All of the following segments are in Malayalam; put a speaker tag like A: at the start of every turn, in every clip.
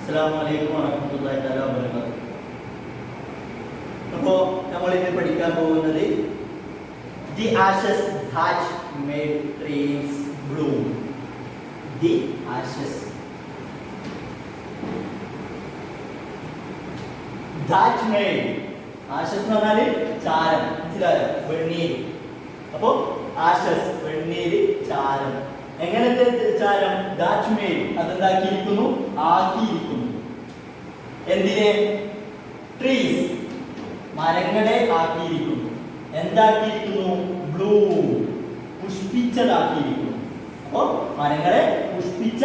A: അസ്സലാമു അലൈക്കും വറഹ്മത്തുള്ളാഹി വബറകാതുഹു. അപ്പോൾ നമ്മൾ ഇന്ന് പഠിക്കാൻ പോകുന്നത് the Ashes that made trees Bloom. The Ashes that made, Ashes എന്ന് പറഞ്ഞാൽ ചാരം, മനസ്സിലായോ? വെണ്ണീര്. അപ്പോൾ ആഷസ് വെണ്ണീര്, ചാരം. എങ്ങനത്തെ ചാരം? ദാറ്റ് മേഡ്, അതെന്താക്കിയിരിക്കുന്നു? ആക്കിയിരിക്കുന്നു. എന്തിനെ? ട്രീസ്, മരങ്ങളെ ആക്കിയിരിക്കുന്നു. എന്താക്കിയിരിക്കുന്നു? ബ്ലൂം, പുഷ്പിച്ചതാക്കിയിരിക്കുന്നു. അപ്പോ മരങ്ങളെ പുഷ്പിപ്പിച്ച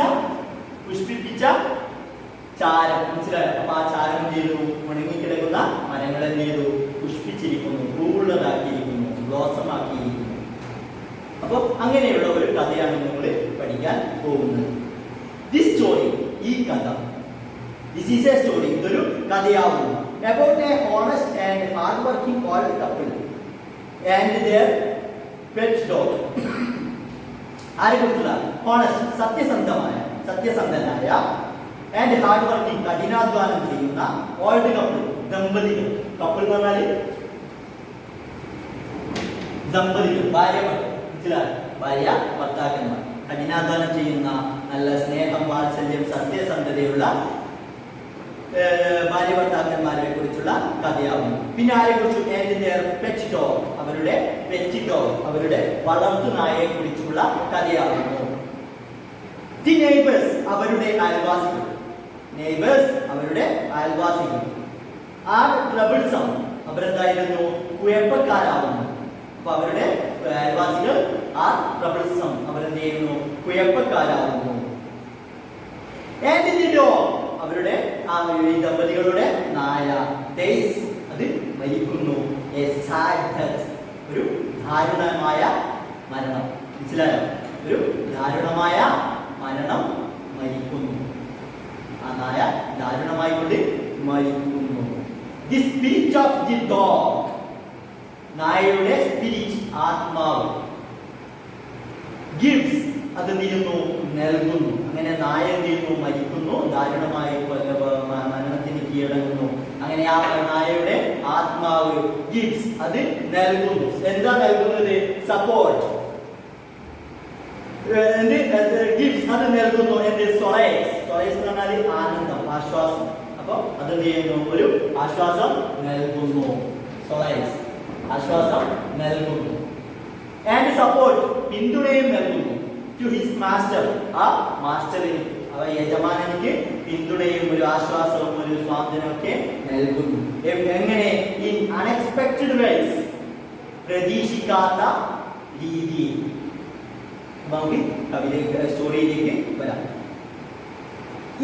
A: ചാരം, മനസ്സിലായോ? അപ്പൊ ആ ചാരം എന്ത് ചെയ്തു? ഉണങ്ങിക്കിടക്കുന്ന മരങ്ങൾ എന്ത് ചെയ്തു? പുഷ്പിച്ചിരിക്കുന്നു, പൂവുള്ളതാക്കിയിരിക്കുന്നു, ബ്ലോസം ആക്കിയിരിക്കുന്നു. അപ്പൊ അങ്ങനെയുള്ള ഒരു കഥയാണ് നമ്മൾ പഠിക്കാൻ പോകുന്നത്. ദിസ് സ്റ്റോറി, ഈ കഥ, ദിസ് ഈസ് എ സ്റ്റോറി, ഇതൊരു കഥയാവുന്നു. About a honest and hardworking old couple and their pet dog. ആരെ കുറിച്ചുള്ള? ഹോണസ്റ്റ്, സത്യസന്ധനായ ആൻഡ് ഹാർഡ് വർക്കിംഗ്, കഠിനാധ്വാനം ചെയ്യുന്ന ഓൾഡ് കപ്പിൾ, ദമ്പതികൾ. കപ്പിൾ എന്ന് പറഞ്ഞാൽ ദമ്പതികൾ, ഭാര്യ ഭർത്താക്കന്മാർ. കഠിനാധ്വാനം ചെയ്യുന്ന, നല്ല സ്നേഹം, വാത്സല്യം, സത്യസന്ധതയുള്ള ഭാര്യ ഭർത്താക്കന്മാരെ കുറിച്ചുള്ള കഥയാവുന്നു. പിന്നെ ആരെ കുറിച്ച്? പെറ്റ് ഡോഗ്, അവരുടെ വളർത്തു നായയെ കുറിച്ചുള്ള കഥയാവുന്നു. ദി നെയ്ബേഴ്സ്, അവരുടെ അയൽവാസികൾ. ആർ ട്രബിൾസം, അവരെന്തായിരുന്നു? കുഴപ്പക്കാരാവുന്നു. അപ്പൊ അവരുടെ അയൽവാസികൾ ആർ ട്രബിൾസം, അവരെന്ത് ചെയ്യുന്നു? കുഴപ്പക്കാരാവുന്നു. ആൻഡ് ദി ഡോഗ്, അവരുടെ ഈ ദമ്പതികളുടെ നായ. ഡേയ്സ്, അത് മരിക്കുന്നു. എ സാഡ് ഡെത്ത്, ഒരു ദാരുണമായ മരണം. മനസ്സിലായോ? ഒരു ദാരുണമായ മരണം, മരിക്കുന്നു. ആ നായ ദാരുണമായി കൊണ്ട് മരിക്കുന്നു. The spirit of the dog, നായയുടെ സ്പിരിറ്റ്, ആത്മാവ്. ഗിവ്സ്, അത് നീയുന്നു, നൽകുന്നു. അങ്ങനെ നായ എന്ത് ചെയ്യുന്നു? മരിക്കുന്നു, ദാരുണമായ മരണത്തിന് കീഴടങ്ങുന്നു. അങ്ങനെ ആ നായയുടെ ആത്മാവ് ഗിവ്സ്, അത് നൽകുന്നു. എന്താ നൽകുന്നത്? സപ്പോർട്ട്. ഗിവ്സ്, അത് നൽകുന്നു. എന്ത്? സൊളൈസ് എന്ന് പറഞ്ഞാൽ ആനന്ദം, ആശ്വാസം. അപ്പൊ അത് എന്ത് ചെയ്യുന്നു? ഒരു ആശ്വാസം നൽകുന്നു. സൊളൈസ്, ആശ്വാസം നൽകുന്നു. ആൻഡ് സപ്പോർട്ട്, പിന്തുണയും നൽകുന്നു. ടു ഹിസ് മാസ്റ്റർ, ആ മാസ്റ്ററിന്, യജമാനനിക്ക് പിന്തുണയും ഒരു ആശ്വാസവും ഒരു സ്വാതന്ത്ര്യവും ഒക്കെ നൽകുന്നു. എങ്ങനെ? ഇൻ അൺഎക്സ്പെക്ടഡ് വേസ്, പ്രതീക്ഷിക്കാത്ത രീതിയിൽ. നമുക്ക് സ്റ്റോറിയിലേക്ക് വരാം.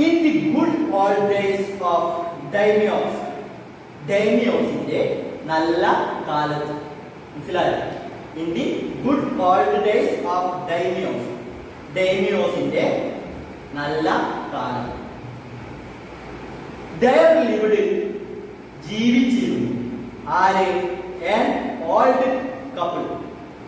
A: In the good old days of ഡൈമിയോസിന്റെ നല്ല കാലത്ത്. മനസ്സിലായോ? In the good old days of ഡൈമിയോസിന്റെ നല്ല കാലം. There lived, ജീവിച്ചിരുന്നു. ആര്? an old couple,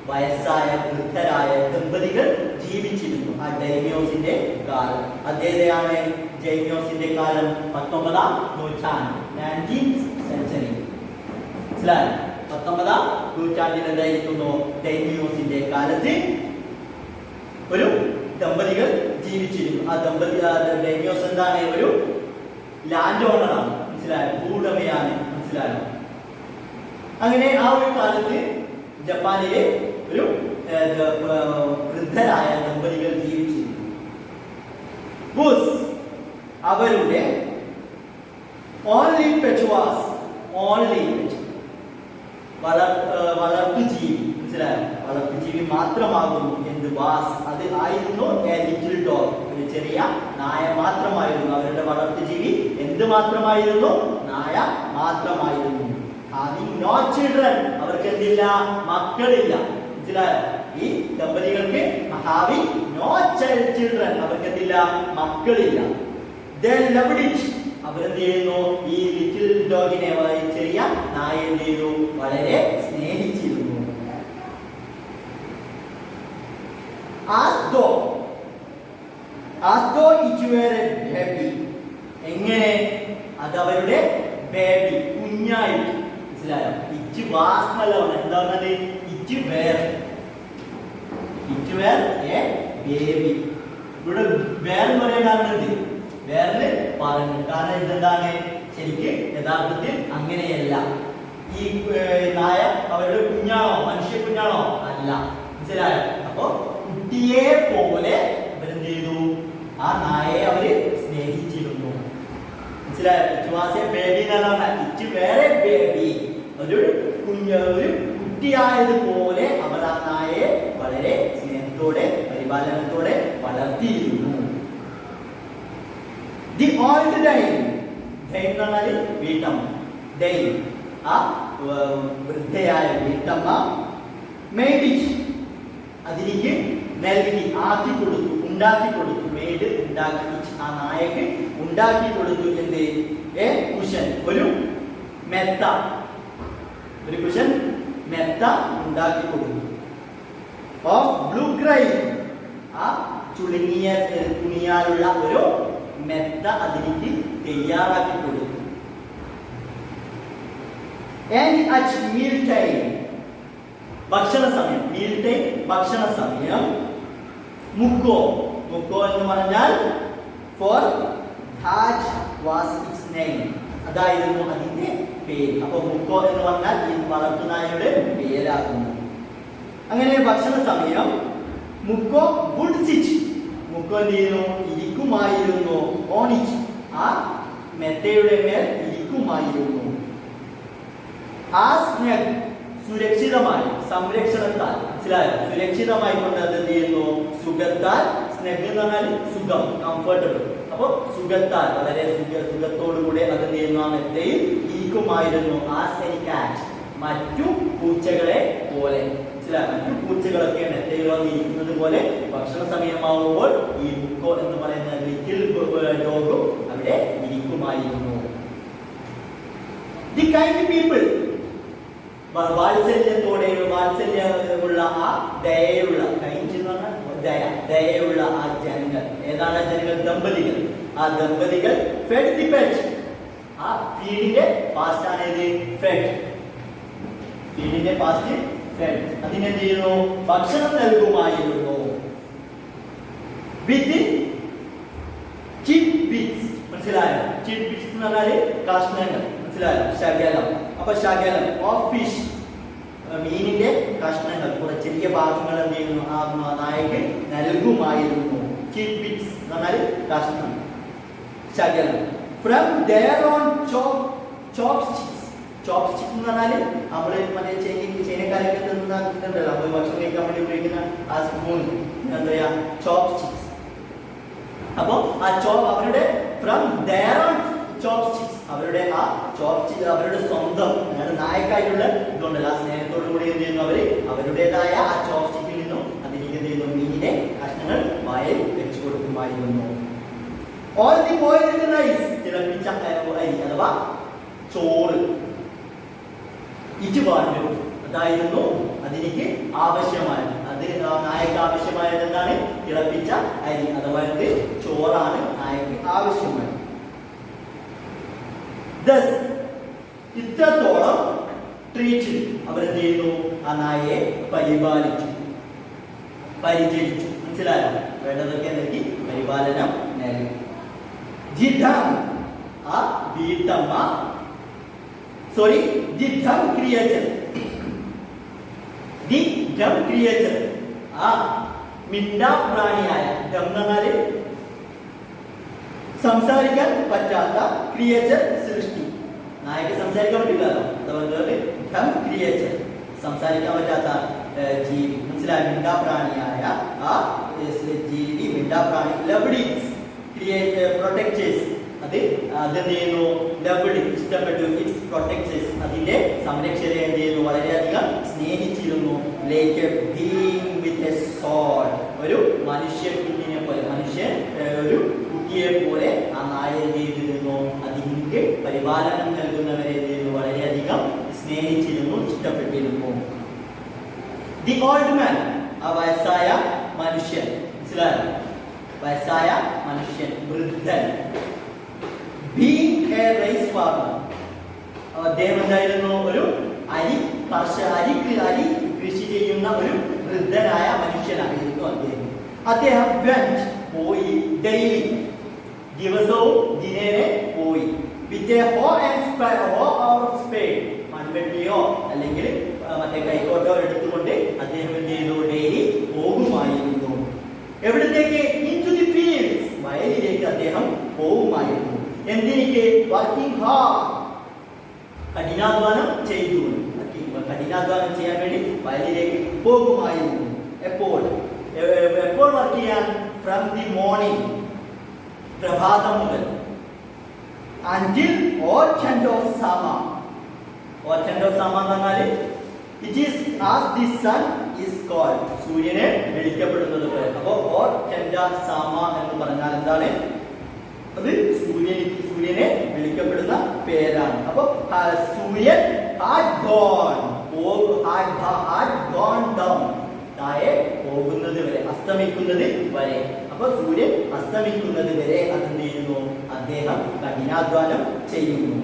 A: വയസ്സായ വൃദ്ധരായ ദമ്പതികൾ ജീവിച്ചിരുന്നു ആ ഡൈമിയോസിന്റെ കാലം. അതേതാണ് ഡൈമിയോസിന്റെ കാലം? 19ാം നൂറ്റാണ്ട്, 19th century. മനസ്സിലായോ? 19ാം നൂറ്റാണ്ടിൽ എന്തായിരിക്കുന്നു? ഡൈമിയോസിന്റെ കാലത്ത് ഒരു ദമ്പതികൾ ജീവിച്ചിരുന്നു. ആ ഡൈമിയോസ് എന്താണ്? ഒരു ലാൻഡ് ഓണറാണ്. മനസ്സിലായോ? ഭൂവുടമയാണ്. മനസ്സിലായോ? അങ്ങനെ ആ ഒരു കാലത്ത് ജപ്പാനിലെ ഒരു വൃദ്ധരായ ദമ്പതികൾ ജീവിച്ചിരുന്നു. ബുസ്, അവരുടെ ഓൺലി പെറ്റ് വാസ്, വളർത്തുജീവി. മനസ്സിലായോ? വളർത്തുജീവി മാത്രമാകുന്നു. എന്ത്? വാസ്, അത് ആയിരുന്നു. എ ലിറ്റിൽ ഡോഗ്, ഒരു ചെറിയ നായ മാത്രമായിരുന്നു. അവരുടെ വളർത്തുജീവി എന്ത് മാത്രമായിരുന്നു? നായ മാത്രമായിരുന്നു. ഹാവിങ് നോ ചിൽഡ്രൻ, അവർക്ക് എന്തില്ല? മക്കളില്ല. മനസ്സിലായോ? ഈ ദമ്പതികൾക്ക് ഹാവിങ് നോ ചിൽഡ്രൻ, അവർക്ക് എന്തില്ല? മക്കളില്ല. They loved it, അവരെന്ത് ചെയ്യുന്നു? ഈ ലിറ്റിൽ ഡോഗിനെ, ചെറിയ നായ എന്ത് ചെയ്തു? വളരെ സ്നേഹിച്ചിരുന്നു. as though it were a baby, അത് അവരുടെ ബേബി കുഞ്ഞായിട്ട്. മനസ്സിലായോ? ഇറ്റ് വാസ് നല്ലതാണ്. എന്താ പറഞ്ഞത്? It were a baby. ഇവിടെ വേർ എന്ന് പറയാൻ കാരണം എന്ത്? വേറെ പറഞ്ഞു. കാരണം ഇതെന്താണ്? ശരിക്ക് യഥാർത്ഥത്തിൽ അങ്ങനെയല്ല. ഈ നായ അവരുടെ കുഞ്ഞാണോ? മനുഷ്യ കുഞ്ഞാണോ? അല്ല. മനസ്സിലായോ? അപ്പൊ കുട്ടിയെ പോലെ അവരെന്ത് ചെയ്തു? ആ നായയെ അവര് സ്നേഹിച്ചിരുന്നു. മനസ്സിലായോ? ഇറ്റ് വാസ് എ ബേബി എന്നാണ് പറഞ്ഞത്. ഇറ്റ് വേറെ ബേബി, ഒരു കുട്ടിയായതുപോലെ അവർ ആ നായയെ വളരെ സ്നേഹത്തോടെ പരിപാലനത്തോടെ വളർത്തിയിരുന്നു. ദി ഓൾഡ് ഡൈൻ എന്ന് പറഞ്ഞാൽ വീട്ടമ്മ. ഡൈൻ ആ വൃദ്ധയായ വീട്ടമ്മ മെയ്ഡ് ഇറ്റ് അതിലേക്ക് നൽകി, ആക്കി കൊടുത്തു, ഉണ്ടാക്കി കൊടുത്തു. മെയ്ഡ് ഉണ്ടാക്കി, ആ നായക്ക് ഉണ്ടാക്കി കൊടുത്തു. എന്ത്? എ കുഷൻ, ഒരു മെത്ത, ഒരു കുഷൻ മെത്ത ഉണ്ടാക്കി കൊടുത്തു. ഓഫ് ബ്ലൂ ക്രൈ, ആ ചുളുങ്ങിയ തുണിയാലുള്ള ഒരു മെത്ത അതിലേക്ക് തയ്യാറാക്കി കൊടുത്തു. ആൻഡ് അറ്റ് മീൽ ടൈം, ഭക്ഷണ സമയം, മീൽ ടൈം ഭക്ഷണ സമയം, മുക്കോ എന്ന് പറഞ്ഞാൽ for that was it's name, അതായിരുന്നു അതിന്റെ പേര്. അപ്പൊ മുക്കോ എന്ന് പറഞ്ഞാൽ ഈ വളർത്തുനായയുടെ പേരാകുന്നു. അങ്ങനെ ഭക്ഷണ സമയം മുക്കോ വുഡ് സിറ്റ്, മുക്കോ എന്ത് ചെയ്യുന്നു? ഇരിക്കുമായിരുന്നു. ഓൺ ഇറ്റ്, ആ മെത്തയുടെ മേൽ ഇരിക്കുമായിരുന്നു. ആ സ്നേഹം സുരക്ഷിതമായി, സംരക്ഷണത്താൽ, മനസ്സിലായോ? സുരക്ഷിതമായി കൊണ്ട് അത് എന്ത് ചെയ്യുന്നു? സുഖത്താൽ. സ്നേഹം എന്ന് പറഞ്ഞാൽ സുഖം, കംഫർട്ടബിൾ. അപ്പൊ സുഖത്താൽ, വളരെ സുഖത്തോടുകൂടി അത് എന്ത് ചെയ്യുന്നു? ആ മെത്തയിൽ ഇരിക്കുമായിരുന്നു. ആസ് എ കാറ്റ്, മറ്റു പൂച്ചകളെ പോലെ. മനസ്സിലായോ? മറ്റു പൂച്ചകളൊക്കെ മെത്തയിൽ വന്നിരിക്കുന്നത് പോലെ ഭക്ഷണ സമയമാകുമ്പോൾ ഈ മുക്കോ എന്ന് പറയുന്ന ലിറ്റിൽ ഡോഗും അവിടെ ഇരിക്കുമായിരുന്നു. ദി കൈൻഡ് പീപ്പിൾ, വാത്സല്യമുള്ള ആ ദയയുള്ള, കൈൻഡ് എന്ന് പറഞ്ഞാൽ ദയയുള്ള ആ ജനങ്ങൾ. ഏതാണ് ജനങ്ങൾ? ദമ്പതികൾ. ആ ദമ്പതികൾ ഫെഡ് ദി പെറ്റ്, ആ ഫീഡിന്റെ പാസ്റ്റ് ആണ് ഏത്? ഫെഡ്. ഫീഡിന്റെ പാസ്റ്റ് ഫെഡ്. അതിനെന്ത് ചെയ്യുന്നു? ഭക്ഷണം നൽകുമായിരുന്നു. വിത്ത് ചിറ്റ് ബിറ്റ്സ്, മനസ്സിലായോ? ചിറ്റ് ബിറ്റ്സ് എന്ന് പറഞ്ഞാല് കഷ്ണങ്ങൾ, മനസ്സിലായോ? ശകലം. അപ്പൊ ശകലം ഓഫ് ഫിഷ്, മീനിന്റെ കഷ്ണങ്ങൾ, കുറെ ചെറിയ ഭാഗങ്ങൾ എന്ത് ചെയ്യുന്നു? ആ നായക്ക് നൽകുമായിരുന്നു. ചിറ്റ് ബിറ്റ്സ് എന്ന് പറഞ്ഞാൽ കഷ്ണം, ശകലം. From there on chopsticks, chopsticks എന്ന് പറഞ്ഞാൽ നമ്മൾ മറ്റേ ചൈനക്കാരൊക്കെ തിന്നുന്നുണ്ടല്ലോ, നമ്മൾ ഭക്ഷണം കഴിക്കാൻ വേണ്ടി ഉപയോഗിക്കുന്ന ആ സ്പൂൺ, എന്താ പറയാ? ചോപ്സ്റ്റിക്സ്. അപ്പൊ ആ അവരുടെ ഫ്രം देयर ഓൺ ചോപ്സ്റ്റിക്സ്, അവരുടെ ആ ചോപ്സ്റ്റിക്സ് അവരുടെ സ്വന്തം, അതായത് നായക്കായിട്ടുള്ള ഇതുണ്ടല്ലോ, ആ സ്നേഹത്തോടു കൂടി എന്ത് ചെയ്യുന്നു? അവര് അവരുടേതായ ആ ചോപ്സ്റ്റിക്കിൽ നിന്നും അതിലേക്ക് എന്ത് ചെയ്യുന്നു? മീനിന്റെ കഷ്ണങ്ങൾ വായിൽ വെച്ചു കൊടുക്കുമായിരുന്നു. ഓൾ ദി ബോയിൽഡ് റൈസ്, തിളപ്പിച്ച അരി അഥവാ ചോറ്. ഇറ്റ് വാണ്ടു, അതായിരുന്നു അതിലേക്ക് ആവശ്യമായത്. അത് നായക്ക് ആവശ്യമായത് എന്താണ്? തിളപ്പിച്ച അരി അഥവാ ചോറാണ് നായക്ക് ആവശ്യമായത്. ഇത്രത്തോളം ട്രീറ്റ്, അവരെന്ത് ചെയ്യുന്നു? ആ നായയെ പരിപാലിച്ചു, പരിചരിച്ചു. മനസ്സിലായോ? വേണ്ടതൊക്കെ നൽകി പരിപാലനം നൽകി. ജിഡം, ആ വീട്ടമ്മ, sorry, ജിഡം creature, the Dum creature, ആ മിണ്ടാ പ്രാണിയായ, ഡം എന്ന് പറഞ്ഞാല് സംസാരിക്കാൻ പറ്റാത്ത, ക്രിയേച്ചർ സൃഷ്ടി. നായക്ക് സംസാരിക്കാൻ പറ്റില്ലല്ലോ, അതുകൊണ്ട് ഡം ക്രിയേച്ചർ, സംസാരിക്കാൻ പറ്റാത്ത ജീവി. മനസ്സിലായി? മിണ്ടാ പ്രാണിയായ ആ ജീവി, മിണ്ടാ പ്രാണി. ലവ്ഡ് പ്രൊട്ടക്ടേഴ്സ്, അത് അതെന്ത് ചെയ്യുന്നു? ലവ്ഡ്, ഇഷ്ടപ്പെട്ടു. ഇറ്റ്സ് പ്രൊട്ടക്ടേഴ്സ്, അതിന്റെ സംരക്ഷകരെ എന്ത് ചെയ്യുന്നു? വളരെയധികം സ്നേഹിച്ചിരുന്നു. Like a being with a soul, ഒരു മനുഷ്യ കുഞ്ഞിനെ പോലെ, മനുഷ്യൻ ഒരു കുട്ടിയെ പോലെ ആ നായ എന്ത് ചെയ്തിരുന്നു? അതിന്റെ പരിപാലനം നൽകുന്നവരെ എന്ത് ചെയ്യുന്നു? വളരെയധികം സ്നേഹിച്ചിരുന്നു, ഇഷ്ടപ്പെട്ടിരുന്നു. ദി ഓൾഡ് മാൻ, ആ വയസ്സായ മനുഷ്യൻ. മനസ്സിലായോ? വയസ്സായ മനുഷ്യൻ, വൃദ്ധൻ. Being a rice farmer. അദ്ദേഹം എന്തായിരുന്നു? ഒരു അരി കൃഷി ചെയ്യുന്ന ഒരു വൃദ്ധനായ മനുഷ്യനായിരുന്നു അദ്ദേഹം. അദ്ദേഹം went പോയി, ഡെയിലി ദിവസവും ദിനേനെ പോയി, with a hoe and spade മൺവെട്ടിയോ അല്ലെങ്കിൽ മറ്റേ കൈക്കോട്ടോ എടുത്തുകൊണ്ട് അദ്ദേഹം എന്ത് ചെയ്തു? ഡെയിലി പോകുമായിരുന്നു. എവിടത്തേക്ക്? into the fields, വയലിലേക്ക് അദ്ദേഹം പോകുമായിരുന്നു. എന്തിനേക്ക്? വർക്കിംഗ് ഹാർഡ്, കഠിനാധ്വാനം ചെയ്തു. കഠിനാധ്വാനം ചെയ്യാൻ വേണ്ടി വയലിലേക്ക് പോകുമായിരുന്നു. എപ്പോൾ വർക്ക് ചെയ്യാൻ? ഫ്രം ദി മോർണിംഗ്, പ്രഭാതം മുതൽ, until autumn of summer. autumn of summer എന്ന് പറഞ്ഞാൽ it is as the sun is called, സൂര്യനെ വിളിക്കപ്പെടുന്നത് പോലെ. അപ്പോൾ autumn of summer എന്ന് പറഞ്ഞാൽ എന്താണ്? അത് സൂര്യനെ വിളിക്കപ്പെടുന്ന പേരാണ്. അപ്പോൾ സൂര്യൻ had gone down, താഴെ പോകുന്നത് വരെ, അസ്തമിക്കുന്നത് വരെ. അപ്പൊ സൂര്യൻ അസ്തമിക്കുന്നത് വരെ അതെന്ത് ചെയ്യുന്നു? അദ്ദേഹം കഠിനാധ്വാനം ചെയ്യുന്നു.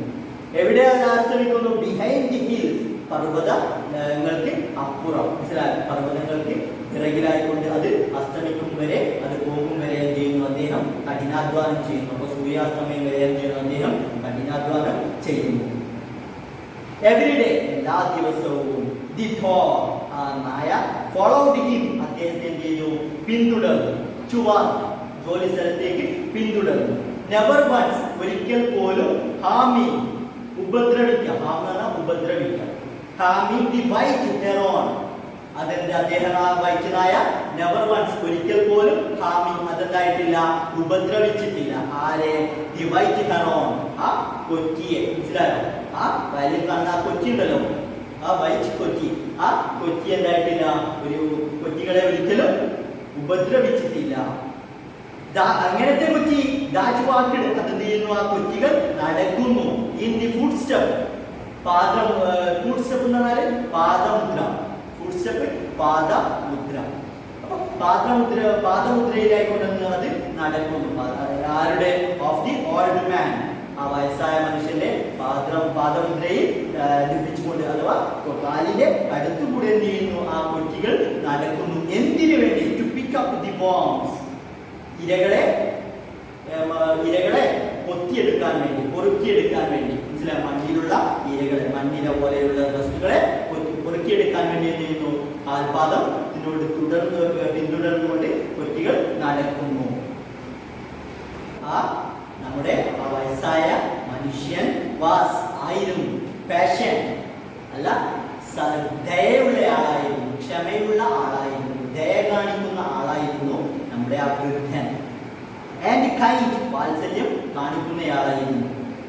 A: എവിടെയാണ് അസ്തമിക്കുന്നു? ബിഹൈൻഡ് ദി ഹിൽസ്, പർവ്വതങ്ങൾക്ക് അപ്പുറം. മനസ്സിലായി? പർവ്വതങ്ങൾക്ക് പിറകിലായിക്കൊണ്ട് അത് അസ്തമിക്കും വരെ, അത് പോകും വരെ എന്ത് ചെയ്യുന്നു? അദ്ദേഹം കഠിനാധ്വാനം ചെയ്യുന്നു. അപ്പൊ സൂര്യാസ്തമയം വരെ എന്ത് ചെയ്യുന്നു? അദ്ദേഹം കഠിനാധ്വാനം ചെയ്യുന്നു. എവരിഡേ, എല്ലാ ദിവസവും. ദി ഡോഗ്, ആ നായ, ഫോളോഡ് ഹിം, അദ്ദേഹത്തെ എന്ത് ചെയ്തു? പിന്തുടർന്നു. ടു വർക്ക്, ജോലി സ്ഥലത്തേക്ക് പിന്തുടർന്നു. നെവർ വൺസ്, ഒരിക്കൽ പോലും. ഹാമിങ്, ഉപദ്രവിക്കുക. ഹാം എന്ന് പറഞ്ഞാൽ ഉപദ്രവിക്കുക. ഹാമിങ് ദി വൈറ്റ് ഹെറോൺ, അതെന്ത്? അദ്ദേഹം ആ വൈറ്റ് നായ നെവർ വൺസ്, ഒരിക്കൽ പോലും. ഹാമിങ്, അതെന്തായിട്ടില്ല? ഉപദ്രവിച്ചിട്ടില്ല. ആരെ? ദി വൈറ്റ് ഹെറോൺ, ആ കൊറ്റിയെ. മനസ്സിലായോ? ആ വയലിൽ കാണുന്ന ആ കൊച്ചി ഉണ്ടല്ലോ, ആ വൈറ്റ് കൊച്ചി, ആ കൊച്ചി എന്തായിട്ടില്ല? ഒരു കൊച്ചികളെ ഒരിക്കലും ഉപദ്രവിച്ചിട്ടില്ല. അങ്ങനത്തെ കൊച്ചി ദാറ്റ് വാക്ക്ഡ്, അതെന്ത് ചെയ്യുന്നു? ആ കൊച്ചികൾ നടക്കുന്നു. In the food step, food step എന്ന് പറഞ്ഞാൽ പാദമുദ്ര. Food step പാദമുദ്ര. അപ്പൊ പാദമുദ്രയിലായിക്കൊണ്ടെന്ന് അത് നടക്കുന്നു. ആരുടെ? ഓഫ് ദി ഓൾഡ് മാൻ, ആ വയസ്സായ മനുഷ്യന്റെ പാദമുദ്രയിൽ ലഭിച്ചുകൊണ്ട്, അഥവാ കാലിന്റെ അടുത്തുകൂടെ എന്ത് ചെയ്യുന്നു? ആ കൊച്ചികൾ നടക്കുന്നു. എന്തിനു വേണ്ടി? To pick up the bones, ഇരകളെ കൊത്തിയെടുക്കാൻ വേണ്ടി, പൊറുക്കിയെടുക്കാൻ വേണ്ടി. മനസ്സിലായി? മണ്ണിലുള്ള ഇരകളെ, മണ്ണിര പോലെയുള്ള വസ്തുക്കളെ പൊറുക്കിയെടുക്കാൻ വേണ്ടി എന്ത് ചെയ്യുന്നു? കാൽപാദം ഇതിനോട് പിന്തുടർന്നുകൊണ്ട് കൊച്ചികൾ നടക്കുന്നു. നമ്മുടെ ആ വയസ്സായ മനുഷ്യൻ ആയിരുന്നു, പാഷൻ അല്ല, ദയയുള്ള ആളായിരുന്നു, ക്ഷമയുള്ള ആളായിരുന്നു, ദയ കാണിക്കുന്ന ആളായിരുന്നു നമ്മുടെ ആ വൃദ്ധൻ. ആൻഡ് കൈൻഡ്, വാത്സല്യം കാണിക്കുന്നയാളായിരുന്നു.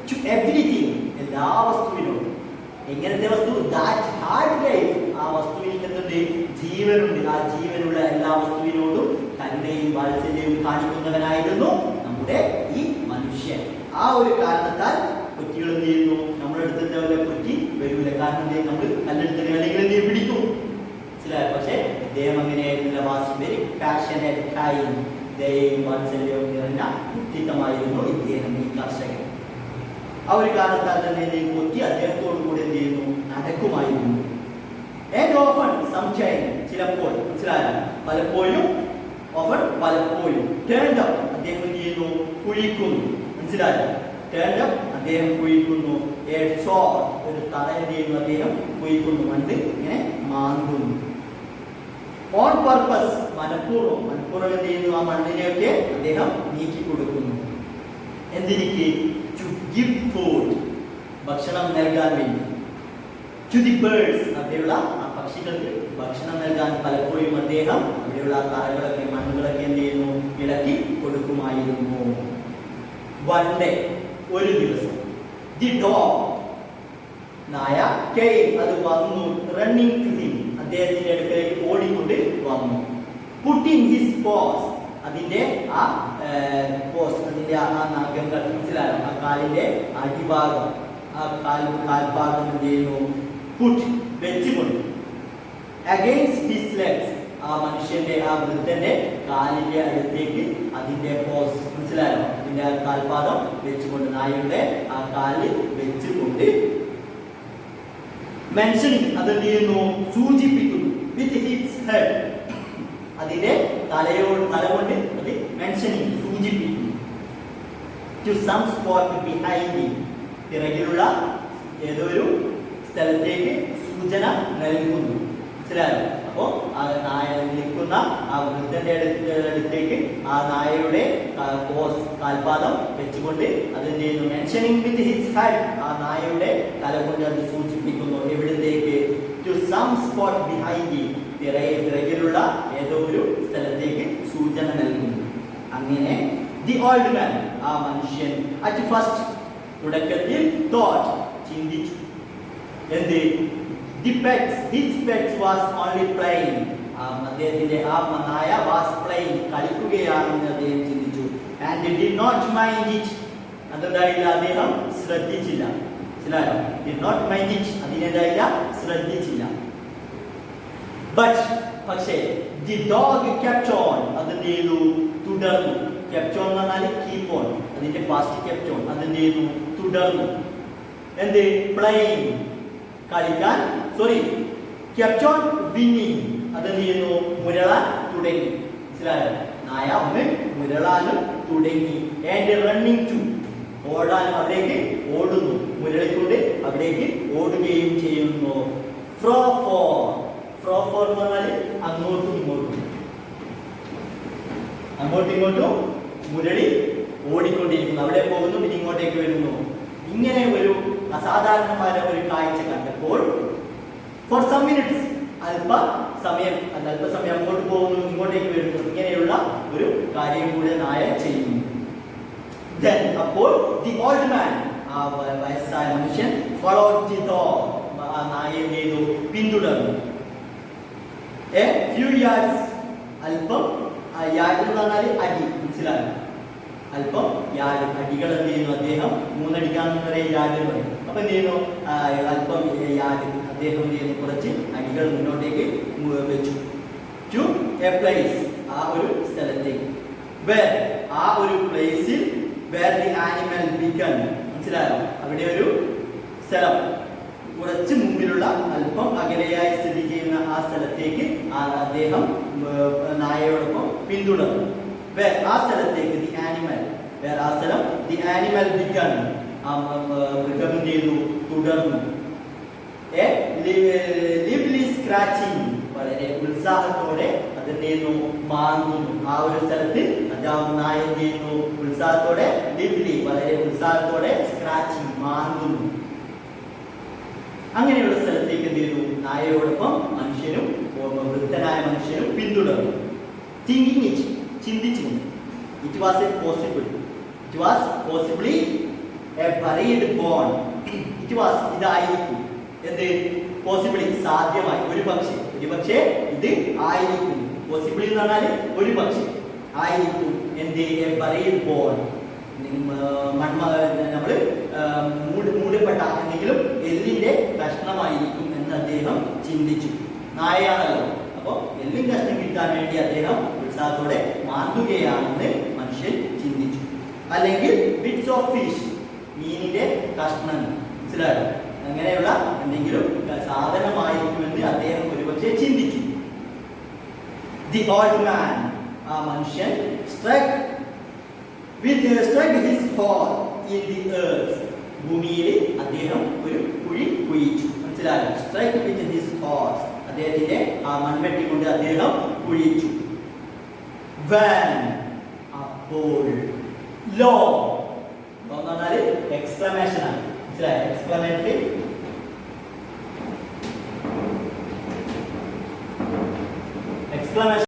A: ടു എവരിതിങ്, എല്ലാ വസ്തുവിനോടും. എങ്ങനത്തെ വസ്തു? ദാറ്റ് ഹാഡ് ലൈഫ്, ആ വസ്തുവിന് എന്തുണ്ട്? ജീവനുണ്ട്. ആ ജീവനുള്ള എല്ലാ വസ്തുവിനോടും കരുണയും വാത്സല്യവും കാണിക്കുന്നവനായിരുന്നു നമ്മുടെ ഈ മനുഷ്യൻ. ആ ഒരു കാരണത്താൽ കൊച്ചികൾ എന്ത് ചെയ്യുന്നു? നമ്മുടെ അടുത്ത് കൊച്ചി വരൂല. കാരണം നമ്മൾ കല്ലെടുത്ത് അല്ലെങ്കിൽ എന്ത് പിടിക്കും? മനസ്സിലായോ? പക്ഷെ ഇദ്ദേഹം അങ്ങനെയായിരുന്നില്ല. വാസ് വെരി പാഷനേറ്റ്, കൈൻഡ്, ദയയും വാത്സല്യവും നിറഞ്ഞ വ്യക്തിത്വമായിരുന്നു ഇദ്ദേഹം, ഈ കർഷകൻ. ആ ഒരു കാരണത്താൽ തന്നെ കൊച്ചി അദ്ദേഹത്തോടു കൂടി എന്ത് ചെയ്യുന്നു? നടക്കുമായിരുന്നു. ആൻഡ് ഓഫൺ, സംശയം, ചിലപ്പോൾ. മനസ്സിലായോ? പലപ്പോഴും, ഓഫൺ പലപ്പോഴും. ടേൺഡ് അപ്പ്, അദ്ദേഹം എന്ത് ചെയ്യുന്നു? കുഴിക്കുന്നു. മനസ്സിലായോ? ടേൺഡ് അപ്പ്, അദ്ദേഹം കുഴിക്കുന്നു. എ സോ, ഒരു തറ എന്ത് ചെയ്യുന്നു? അദ്ദേഹം കുഴിക്കുന്നു, മണ്ണ് ഇങ്ങനെ മാന്തുന്നു. ഓൺ പർപ്പസ്, മനഃപൂർവ്വം എന്ത് ചെയ്യുന്നു? ആ മണ്ണിനെയൊക്കെ അദ്ദേഹം നീക്കി കൊടുക്കുന്നു. എന്തിനിക്ക്? ടു ഗിവ് ഫുഡ്, ഭക്ഷണം നൽകാൻ വേണ്ടി. ടു ദി ബേർഡ്സ്, അവിടെയുള്ള ആ പക്ഷികൾക്ക് ഭക്ഷണം നൽകാൻ പലപ്പോഴും അദ്ദേഹം അവിടെയുള്ള തറകളൊക്കെ, മണ്ണുകളൊക്കെ എന്ത് ചെയ്യുന്നു? ഇളക്കി കൊടുക്കുമായിരുന്നു. വൺ ഡേ, ഒരു ദിവസം. ദി ഡോഗ്, നായ, കെയിം, അത് വന്നു. റണ്ണിങ് ടു ഹിം, അദ്ദേഹത്തിന്റെ അടുക്കലേക്ക് ഓടിക്കൊണ്ട് വന്നു. പുട്ടിങ് ഹിസ് പോസ്, അതിന്റെ ആ പോസ്, അതിന്റെ ആ നഖങ്ങൾ. മനസ്സിലായോ? ആ കാലിന്റെ അടിഭാഗം, ആ കാൽഭാഗം എന്ത് ചെയ്യുന്നു? പുട്ട്, വെച്ചുകൊണ്ട്. അഗെയിൻസ്റ്റ് ഹിസ് ലെഗ്സ്, ആ മനുഷ്യന്റെ, ആ വൃദ്ധന്റെ കാലിന്റെ അടുത്തേക്ക് അതിന്റെ പോസ്. മനസ്സിലായോ? ഇതിന്റെ കാൽപാദം വെച്ചുകൊണ്ട്, നായയുടെ ആ കാലിൽ വെച്ചുകൊണ്ട് മെൻഷനിങ്, അതെന്ത് ചെയ്യുന്നു? സൂചിപ്പിക്കുന്നു. വിത്ത് ഹിറ്റ്സ് ഹെഡ്, അതിന്റെ തല കൊണ്ട് അത് മെൻഷനിങ്, സൂചിപ്പിക്കുന്നു. ടു സം സ്പോട്ട് ബിഹൈൻഡ്, പിറകിലുള്ള ഏതൊരു സ്ഥലത്തേക്ക് സൂചന നൽകുന്നു. മനസ്സിലായോ? അപ്പോ ആ നായ നിൽക്കുന്ന ആ വൃദ്ധന്റെ അടുത്തേക്ക് ആ നായയുടെ കാൽപാദം വെച്ചുകൊണ്ട് അതെന്ത് ചെയ്യുന്നു? മെൻഷനിങ് വിത്ത് ഹിസ് ഹെഡ്, ആ നായയുടെ തല കൊണ്ട് അത് സൂചിപ്പിക്കുന്നു. എവിടത്തേക്ക്? ടു സം സ്പോട്ട് ബിഹൈൻഡ്, പിറകിലുള്ള ഏതോ ഒരു സ്ഥലത്തേക്ക് സൂചന നൽകുന്നു. അങ്ങനെ ദി ഓൾഡ് മാൻ, ആ മനുഷ്യൻ, അറ്റ് ഫസ്റ്റ്, തുടക്കത്തിൽ, തോട്ട്, ചിന്തിച്ചു. എന്ത്? The pets, his pets was only playing. അദ്ദേഹത്തിന്റെ ആ നായ was playing, കളിക്കുകയാണെന്ന് അദ്ദേഹം ചിന്തിച്ചു. And did not mind it. അതെന്തായില്ല? അദ്ദേഹം ശ്രദ്ധിച്ചില്ല. മനസ്സിലായോ? Did not mind it, അതിനെന്തായില്ല? ശ്രദ്ധിച്ചില്ല. But, പക്ഷേ the dog kept on, അതെന്ത് ചെയ്തു? തുടർന്നു. kept on എന്ന് പറഞ്ഞാൽ keep on, അതിന്റെ past kept on, അതെന്ത് ചെയ്തു? തുടർന്നു. എന്ത്? playing, കളിക്കാൻ, kept on winning, അതെന്ത് ചെയ്യുന്നു? മുരളാൻ തുടങ്ങി. മനസ്സിലായോ? നായ ഒന്ന് മുരളാനും തുടങ്ങി. and running to, ഓടാൻ, അവിടേക്ക് ഓടുന്നു. മുരളിക്കൊണ്ട് അവിടേക്ക് ഓടുകയും ചെയ്യുന്നു. from എന്ന് പറഞ്ഞാൽ അങ്ങോട്ടും ഇങ്ങോട്ടും, അങ്ങോട്ടും ഇങ്ങോട്ടും മുരളി ഓടിക്കൊണ്ടിരിക്കുന്നു. അവിടെ പോകുന്നു, പിന്നെ ഇങ്ങോട്ടേക്ക് വരുന്നു. ഇങ്ങനെ ഒരു അസാധാരണമായ ഒരു കാഴ്ച കണ്ടപ്പോൾ ഫോർ സം മിനിറ്റ്സ്, അല്പസമയം അങ്ങോട്ട് പോകുന്നു, ഇങ്ങോട്ടേക്ക് വരുന്നു, ഇങ്ങനെയുള്ള ഒരു കാര്യം കൂടെ നായ ചെയ്യുന്നു. Then, അപ്പോൾ the old man, ആ വയസ്സായ മനുഷ്യൻ, followed the dog, ആ നായയെ ചെയ്തു? പിന്തുടർന്നു. A few yards, അല്പം, യാർഡ് എന്ന് പറഞ്ഞാൽ അടി, മനസ്സിലായോ? അല്പം യാർഡ്, അടികൾ എന്ത് ചെയ്യുന്നു? അദ്ദേഹം 3 അടിക്കാന്ന് പറയും, യാർഡ് പറയും. അപ്പൊ എന്ത് ചെയ്യുന്നു? അല്പം യാർഡ് അദ്ദേഹം എന്ത് ചെയ്യുന്നു? കുറച്ച് അടികൾ മുന്നോട്ടേക്ക് വെച്ചു. ടു എ പ്ലേസ്, ആ ഒരു സ്ഥലത്തേക്ക്. വേർ, ആ ഒരു പ്ലേസിൽ, വേർ ദി ആനിമൽ ബിഗൺ, മനസ്സിലായോ? അവിടെ ഒരു സ്ഥലം, കുറച്ച് മുമ്പിലുള്ള അല്പം അകലെയായി സ്ഥിതി ചെയ്യുന്ന ആ സ്ഥലത്തേക്ക് അദ്ദേഹം നായയോടൊപ്പം പിന്തുടർന്നു. ആ സ്ഥലത്തേക്ക് ദി ആനിമൽ, ആ സ്ഥലം, ദി ആനിമൽ ബിഗൺ, ആ മൃഗം എന്ത് ചെയ്തു? തുടർന്നു. ലിവ്ലി സ്ക്രാച്ചിങ്, വളരെ ഉത്സാഹത്തോടെ അതെന്ത് ചെയ്യുന്നു? മാന്തുന്നു. ആ ഒരു സ്ഥലത്ത് നായ എന്ത് ചെയ്യുന്നു? ഉത്സാഹത്തോടെ, ലിവ്ലി, വളരെ ഉത്സാഹത്തോടെ, സ്ക്രാച്ചിങ്, മാന്തുന്നു. അങ്ങനെയുള്ള സ്ഥലത്തേക്ക് എന്ത് ചെയ്തു? നായയോടൊപ്പം മനുഷ്യനും, വൃദ്ധനായ മനുഷ്യനും പിന്തുടർന്നു. തിങ്കിങ് ഇറ്റ്, ചിന്തിച്ചുകൊണ്ട്. It was possibly a buried bone. It was, ഇതായിരിക്കും. എന്ത്? പോസിബിളി, സാധ്യമായി, ഒരു പക്ഷേ ഇത് ആയിരിക്കും. പോസിബിളി എന്ന് പറഞ്ഞാൽ ഒരു പക്ഷേ ആയിരിക്കും. എന്ത്? എ ബറീഡ് ബോൺ, നമ്മൾ മൂടപ്പെട്ട എന്തെങ്കിലും എല്ലിന്റെ കഷ്ണമായിരിക്കും എന്ന് അദ്ദേഹം ചിന്തിച്ചു. നായയാണല്ലോ, അപ്പൊ എല്ലും കഷ്ണം കിട്ടാൻ വേണ്ടി അദ്ദേഹം ഉത്സാഹത്തോടെ മാന്തുകയാണെന്ന് മനുഷ്യൻ ചിന്തിച്ചു. അല്ലെങ്കിൽ ബിറ്റ്സ് ഓഫ് ഫിഷ്, മീനിന്റെ കഷ്ണം, മനസ്സിലായോ? അങ്ങനെയുള്ള എന്തെങ്കിലും സാധനമായിരിക്കുമെന്ന് അദ്ദേഹം ഒരുപക്ഷെ ചിന്തിച്ചു. ദി ഓൾഡ് മാൻ, ആ മനുഷ്യൻ, struck his paw in the earth, ഭൂമിയിൽ അദ്ദേഹം ഒരു കുഴി കുഴിച്ചു. മനസ്സിലായോ? struck with his paws, അദ്ദേഹത്തിന്റെ ആ മൺവെട്ടി കൊണ്ട് അദ്ദേഹം കുഴിച്ചു. when, അപ്പോൾ. lo, എന്ന് പറഞ്ഞാൽ എക്സ്ക്ലമേഷൻ ആണ്. മനസ്സിലായോ? Exclamatory exclamation